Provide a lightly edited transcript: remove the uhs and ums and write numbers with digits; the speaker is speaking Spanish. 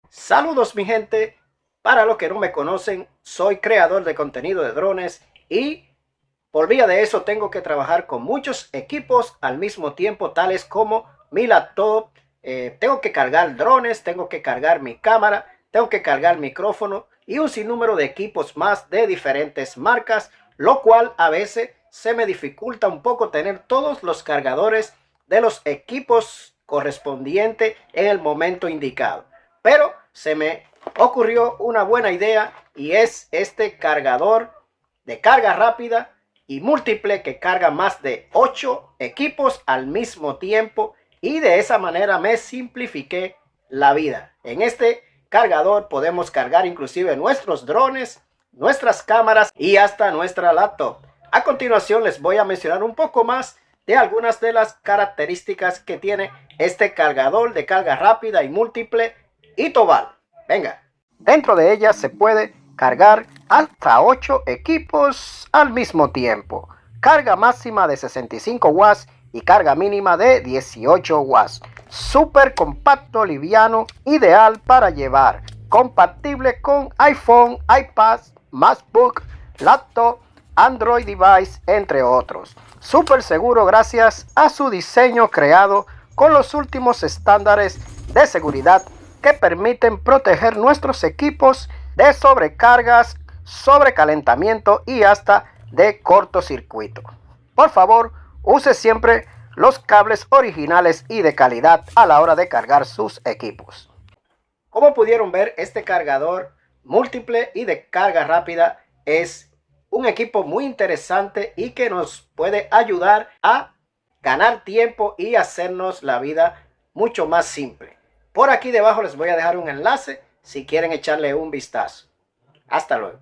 Saludos mi gente, para los que no me conocen, soy creador de contenido de drones y por vía de eso tengo que trabajar con muchos equipos al mismo tiempo, tales como mi laptop, tengo que cargar drones, tengo que cargar mi cámara, tengo que cargar micrófono y un sinnúmero de equipos más de diferentes marcas, lo cual a veces se me dificulta un poco tener todos los cargadores de los equipos correspondientes en el momento indicado. Pero se me ocurrió una buena idea y es este cargador de carga rápida y múltiple que carga más de 8 equipos al mismo tiempo, y de esa manera me simplifiqué la vida. En este cargador podemos cargar inclusive nuestros drones, nuestras cámaras y hasta nuestra laptop. A continuación les voy a mencionar un poco más de algunas de las características que tiene este cargador de carga rápida y múltiple Itoval. Venga, dentro de ella se puede cargar hasta 8 equipos al mismo tiempo. Carga máxima de 65 watts y carga mínima de 18 watts. Súper compacto, liviano, ideal para llevar. Compatible con iPhone, iPad, MacBook, laptop, Android device, entre otros. Súper seguro gracias a su diseño creado con los últimos estándares de seguridad que permiten proteger nuestros equipos de sobrecargas, sobrecalentamiento y hasta de cortocircuito. Por favor, use siempre los cables originales y de calidad a la hora de cargar sus equipos. Como pudieron ver, este cargador múltiple y de carga rápida es un equipo muy interesante y que nos puede ayudar a ganar tiempo y hacernos la vida mucho más simple. Por aquí debajo les voy a dejar un enlace si quieren echarle un vistazo. Hasta luego.